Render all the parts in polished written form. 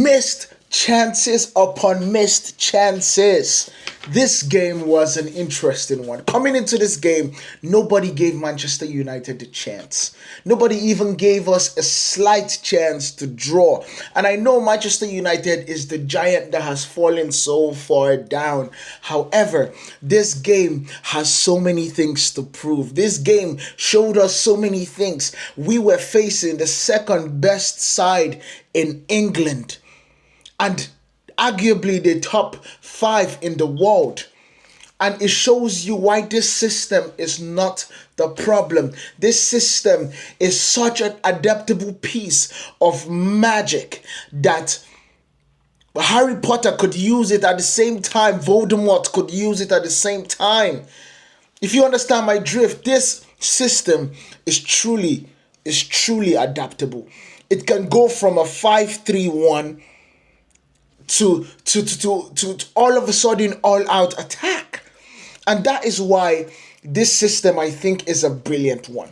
Missed chances upon missed chances. This game was an interesting one. Coming into this game, nobody gave Manchester United a chance. Nobody even gave us a slight chance to draw. And I know Manchester United is the giant that has fallen so far down. However, this game has so many things to prove. This game showed us so many things. We were facing the second best side in England and arguably the top 5 in the world. And it shows you why this system is not the problem. This system is such an adaptable piece of magic that Harry Potter could use it at the same time. Voldemort could use it at the same time. If you understand my drift, this system is truly adaptable. It can go from a 5-3-1 to all of a sudden all out attack. And that is why this system, I think, is a brilliant one.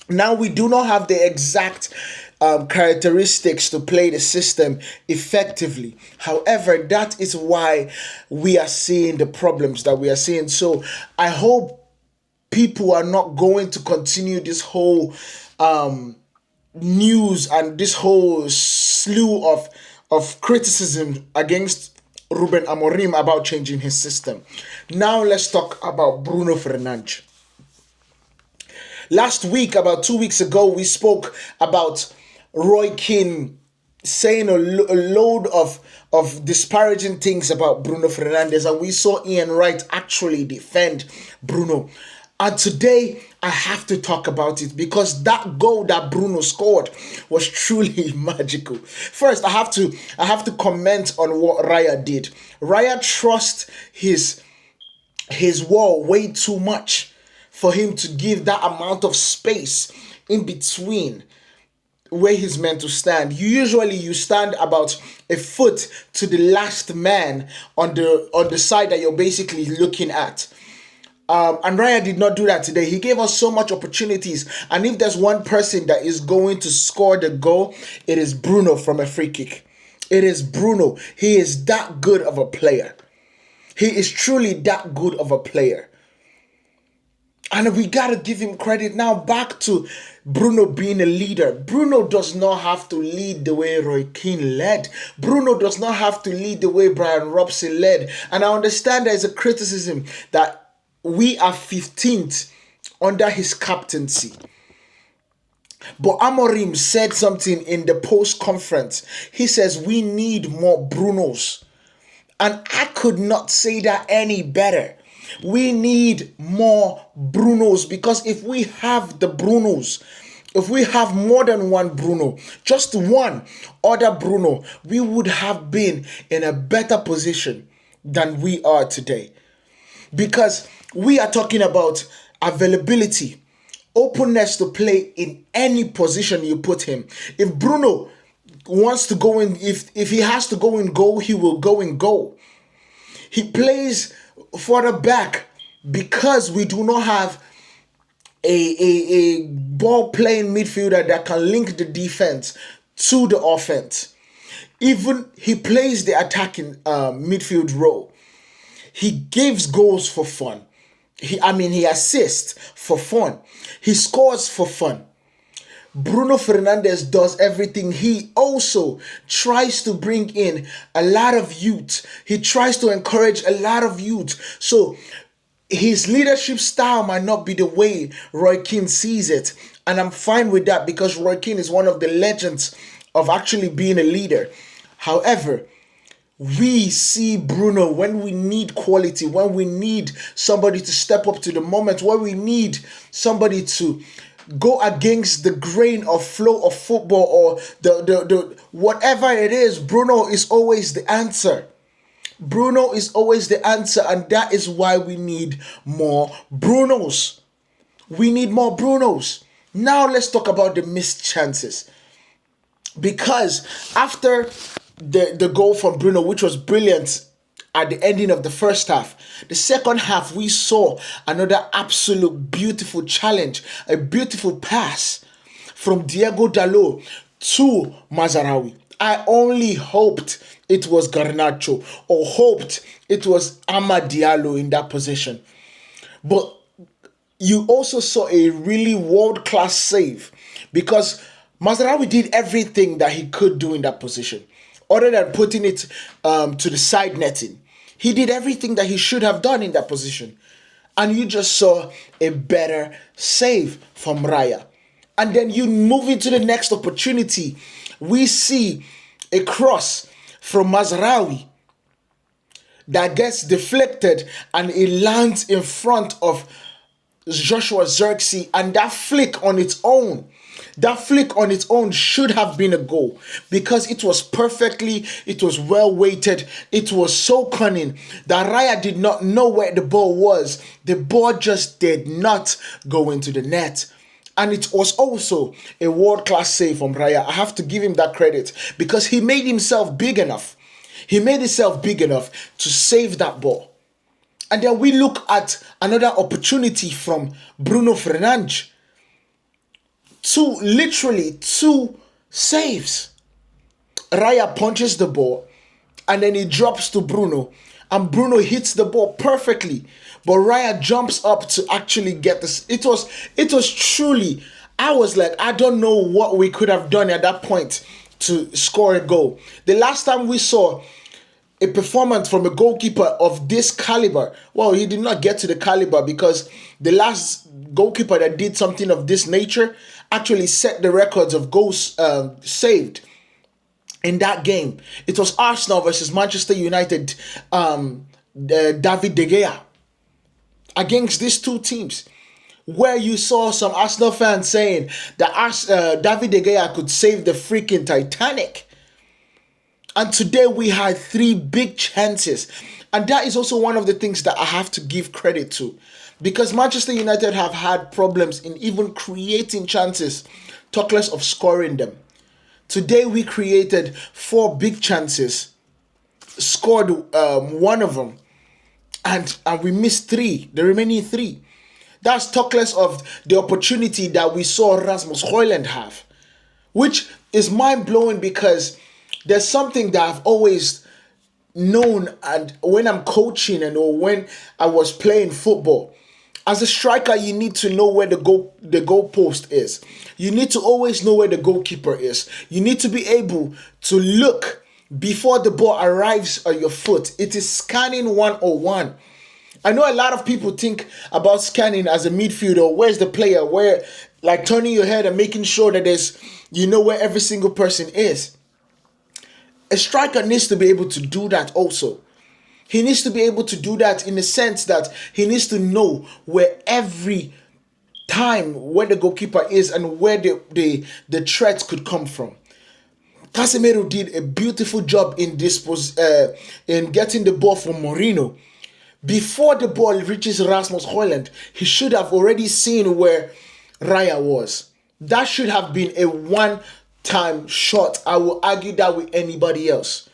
Now, we do not have the exact characteristics to play the system effectively. However, that is why we are seeing the problems that we are seeing. So I hope people are not going to continue this whole news and this whole slew of criticism against Ruben Amorim about changing his system. Now let's talk about Bruno Fernandes. Last week, about 2 weeks ago, we spoke about Roy Keane saying a load of disparaging things about Bruno Fernandes, and we saw Ian Wright actually defend Bruno. And today, I have to talk about it because that goal that Bruno scored was truly magical. First, I have to comment on what Raya did. Raya trusts his wall way too much for him to give that amount of space in between where he's meant to stand. You stand about a foot to the last man on the side that you're basically looking at. And Raya did not do that today. He gave us so much opportunities. And if there's one person that is going to score the goal, it is Bruno from a free kick. It is Bruno. He is that good of a player. He is truly that good of a player. And we got to give him credit. Now back to Bruno being a leader. Bruno does not have to lead the way Roy Keane led. Bruno does not have to lead the way Brian Robson led. And I understand there is a criticism that we are 15th under his captaincy. But Amorim said something in the post-conference. He says we need more Brunos. And I could not say that any better. We need more Brunos, because if we have the Brunos, if we have more than one Bruno, just one other Bruno, we would have been in a better position than we are today. Because we are talking about availability, openness to play in any position you put him. If Bruno wants to go in, if he has to go in goal, he will go in goal. He plays further back because we do not have a ball playing midfielder that can link the defense to the offense. Even he plays the attacking midfield role. He gives goals for fun. He assists for fun. He scores for fun. Bruno Fernandes does everything. He also tries to bring in a lot of youth. He tries to encourage a lot of youth. So his leadership style might not be the way Roy Keane sees it. And I'm fine with that because Roy Keane is one of the legends of actually being a leader. However, we see Bruno when we need quality, when we need somebody to step up to the moment, when we need somebody to go against the grain of flow of football or the whatever it is. Bruno is always the answer. Bruno is always the answer, and that is why we need more Brunos. We need more Brunos. Now let's talk about the missed chances. Because after the goal from Bruno, which was brilliant at the ending of the first half, the second half we saw another absolute beautiful challenge, a beautiful pass from Diego Dalot to Mazarawi. I only hoped it was Garnacho or hoped it was Amad Diallo in that position. But you also saw a really world-class save because Mazraoui did everything that he could do in that position, other than putting it to the side netting. He did everything that he should have done in that position. And you just saw a better save from Raya. And then you move into the next opportunity. We see a cross from Mazraoui that gets deflected and it lands in front of Joshua Zirkzee, and that flick on its own should have been a goal because it was well weighted, it was so cunning that Raya did not know where the ball was. The ball just did not go into the net. And it was also a world-class save from Raya. I have to give him that credit because he made himself big enough. He made himself big enough to save that ball. And then we look at another opportunity from Bruno Fernandes. Literally two saves. Raya punches the ball and then he drops to Bruno. And Bruno hits the ball perfectly. But Raya jumps up to actually get this. It was truly, I was like, I don't know what we could have done at that point to score a goal. The last time we saw a performance from a goalkeeper of this caliber, well, he did not get to the caliber because the last goalkeeper that did something of this nature actually set the records of goals saved in that game. It was Arsenal versus Manchester United, David De Gea, against these two teams, where you saw some Arsenal fans saying that David De Gea could save the freaking Titanic. And today we had 3 big chances. And that is also one of the things that I have to give credit to. Because Manchester United have had problems in even creating chances, talk less of scoring them. Today we created 4 big chances, scored one of them, and we missed 3, the remaining 3. That's talk less of the opportunity that we saw Rasmus Højlund have, which is mind-blowing because there's something that I've always known, and when I'm coaching or when I was playing football, as a striker, you need to know where the goalpost is. You need to always know where the goalkeeper is. You need to be able to look before the ball arrives at your foot. It is scanning 101. I know a lot of people think about scanning as a midfielder. Where's the player? Where, like turning your head and making sure that you know where every single person is. A striker needs to be able to do that also. He needs to be able to do that in the sense that he needs to know where every time where the goalkeeper is and where the threats could come from. Casemiro did a beautiful job in in getting the ball from Moreno. Before the ball reaches Rasmus Højlund, he should have already seen where Raya was. That should have been a one-time shot. I will argue that with anybody else.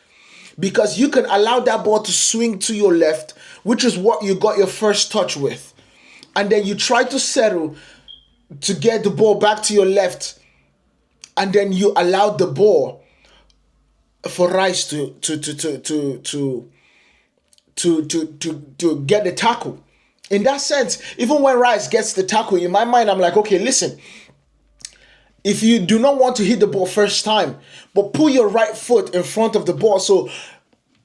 Because you can allow that ball to swing to your left, which is what you got your first touch with. And then you try to settle to get the ball back to your left. And then you allow the ball for Rice to get the tackle. In that sense, even when Rice gets the tackle, in my mind, I'm like, okay, listen. If you do not want to hit the ball first time, but put your right foot in front of the ball, so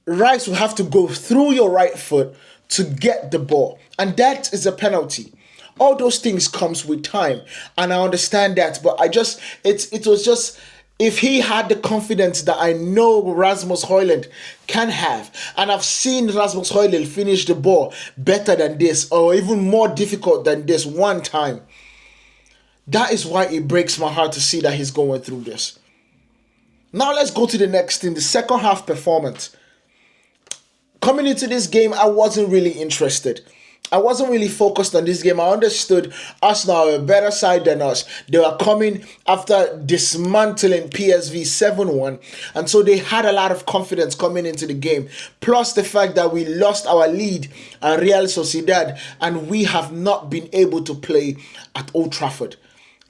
Rice will have to go through your right foot to get the ball. And that is a penalty. All those things comes with time. And I understand that. But it was just, if he had the confidence that I know Rasmus Højlund can have, and I've seen Rasmus Højlund finish the ball better than this, or even more difficult than this one time, that is why it breaks my heart to see that he's going through this. Now let's go to the next thing, the second half performance. Coming into this game, I wasn't really interested. I wasn't really focused on this game. I understood Arsenal are a better side than us. They were coming after dismantling PSV 7-1. And so they had a lot of confidence coming into the game. Plus the fact that we lost our lead at Real Sociedad and we have not been able to play at Old Trafford.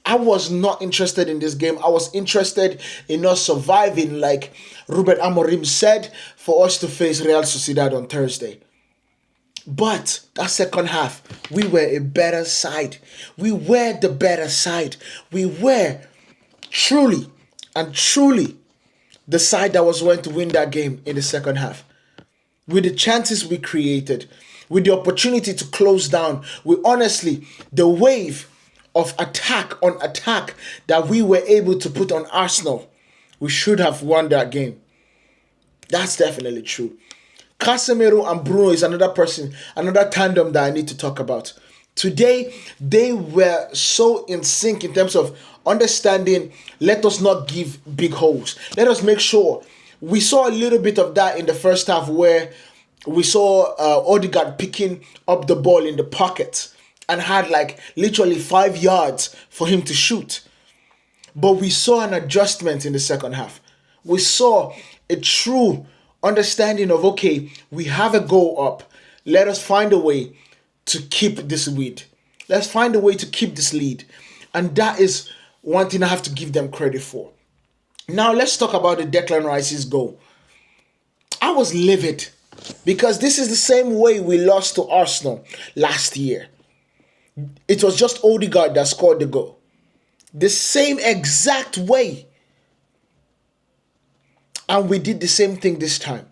I was not interested in this game. I was interested in us surviving, like Ruben Amorim said, for us to face Real Sociedad on Thursday. But that second half, we were a better side. We were the better side. We were truly and truly the side that was going to win that game in the second half. With the chances we created, with the opportunity to close down, with honestly, the wave of attack on attack that we were able to put on Arsenal, we should have won that game. That's definitely true. Casemiro and Bruno is another person, another tandem that I need to talk about. Today, they were so in sync in terms of understanding, let us not give big holes. Let us make sure. We saw a little bit of that in the first half where we saw Odegaard picking up the ball in the pocket and had like literally 5 yards for him to shoot. But we saw an adjustment in the second half. We saw a true understanding of, okay, we have a goal up. Let us find a way to keep this lead. Let's find a way to keep this lead. And that is one thing I have to give them credit for. Now let's talk about the Declan Rice's goal. I was livid because this is the same way we lost to Arsenal last year. It was just Odegaard that scored the goal. The same exact way. And we did the same thing this time.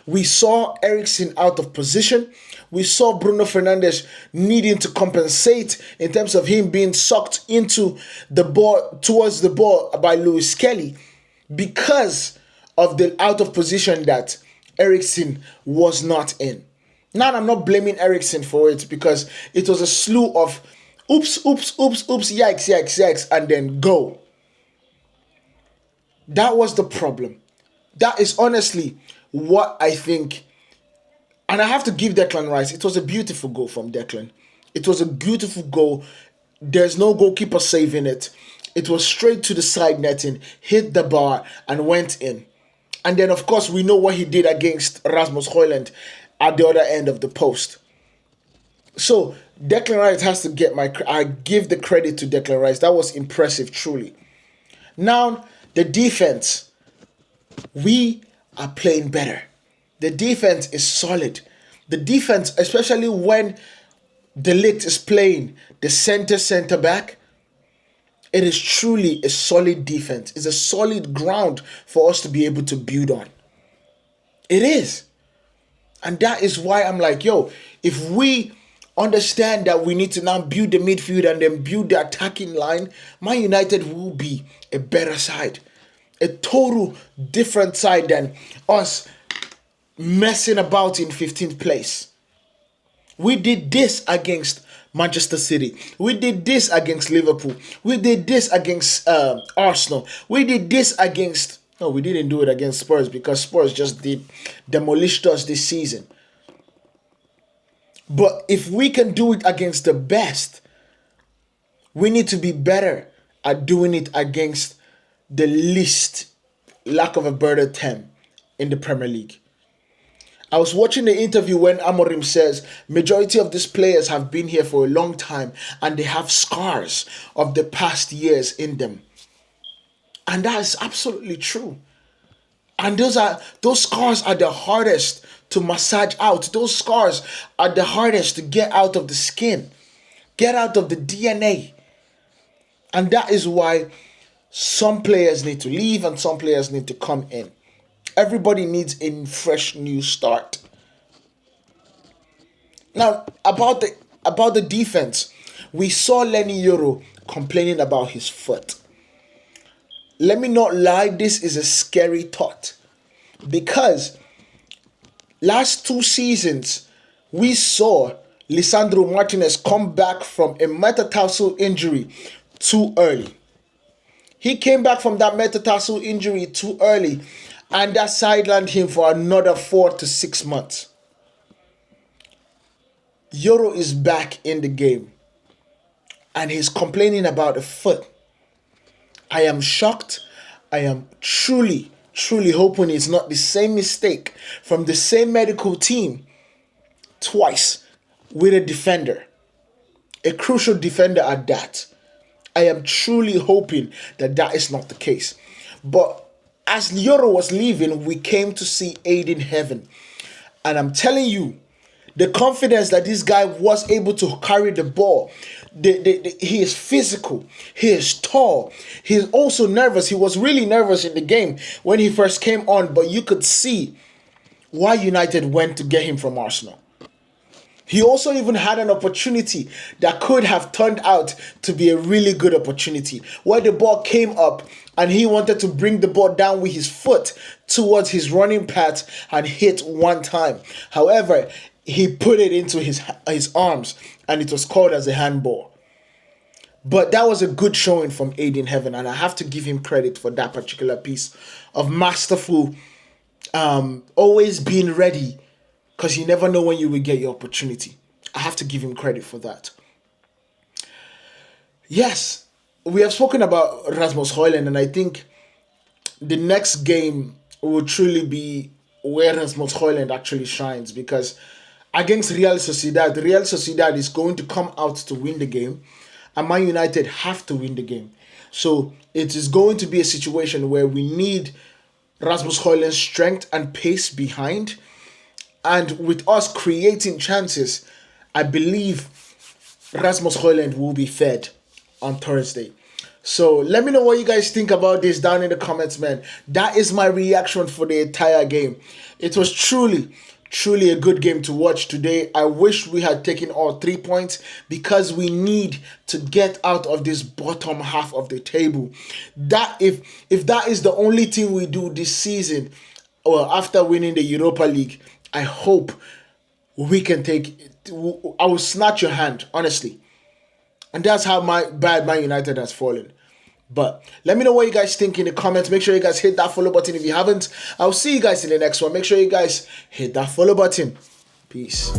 We saw Eriksen out of position. We saw Bruno Fernandes needing to compensate in terms of him being sucked into the ball, towards the ball by Lewis Kelly because of the out of position that Eriksen was not in. Now, I'm not blaming Eriksen for it because it was a slew of oops, oops, oops, oops, yikes, yikes, yikes, and then go. That was the problem. That is honestly what I think. And I have to give Declan Rice. It was a beautiful goal from Declan. It was a beautiful goal. There's no goalkeeper saving it. It was straight to the side netting, hit the bar, and went in. And then, of course, we know what he did against Rasmus Højlund at the other end of the post. So, Declan Rice has to get I give the credit to Declan Rice. That was impressive, truly. Now, the defense. We are playing better. The defense is solid. The defense, especially when De Ligt is playing the center back, it is truly a solid defense. It's a solid ground for us to be able to build on. It is. And that is why I'm like, yo, if we understand that we need to now build the midfield and then build the attacking line, Man United will be a better side. A total different side than us messing about in 15th place. We did this against Manchester City. We did this against Liverpool. We did this against Arsenal. We did this against... No, we didn't do it against Spurs because Spurs just demolished us this season. But if we can do it against the best, we need to be better at doing it against the least, lack of a better term, in the Premier League. I was watching the interview when Amorim says majority of these players have been here for a long time and they have scars of the past years in them. And that is absolutely true. And those scars are the hardest to massage out. Those scars are the hardest to get out of the skin, get out of the DNA. And that is why some players need to leave and some players need to come in. Everybody needs a fresh new start. Now, about the defense, we saw Lenny Yoro complaining about his foot. Let me not lie, this is a scary thought. Because last 2 seasons, we saw Lisandro Martinez come back from a metatarsal injury too early. He came back from that metatarsal injury too early, and that sidelined him for another 4 to 6 months. Yoro is back in the game, and he's complaining about a foot. I am shocked. I am truly hoping it's not the same mistake from the same medical team twice with a defender, a crucial defender at that. I am truly hoping that that is not the case. But as Euro was leaving, we came to see Ayden Heaven. And I'm telling you, the confidence that this guy was able to carry the ball, he is physical, he is tall, he's also nervous. He was really nervous in the game when he first came on, but you could see why United went to get him from Arsenal. He also even had an opportunity that could have turned out to be a really good opportunity, where the ball came up and he wanted to bring the ball down with his foot towards his running path and hit one time. However, he put it into his arms and it was called as a handball. But that was a good showing from Ayden Heaven, and I have to give him credit for that particular piece of masterful, always being ready, because you never know when you will get your opportunity. I have to give him credit for that. Yes, we have spoken about Rasmus Højlund, and I think the next game will truly be where Rasmus Højlund actually shines, because against Real Sociedad is going to come out to win the game, and Man United have to win the game. So it is going to be a situation where we need Rasmus Højlund's strength and pace behind. And with us creating chances, I believe Rasmus Højlund will be fed on Thursday. So let me know what you guys think about this down in the comments, man. That is my reaction for the entire game. It was truly a good game to watch today. I wish we had taken all 3 points, because we need to get out of this bottom half of the table. That if that is the only thing we do this season, or after winning the Europa League, I hope we can take it. I will snatch your hand, honestly. And that's how bad Man United has fallen. But let me know what you guys think in the comments. Make sure you guys hit that follow button if you haven't. I'll see you guys in the next one. Make sure you guys hit that follow button. Peace.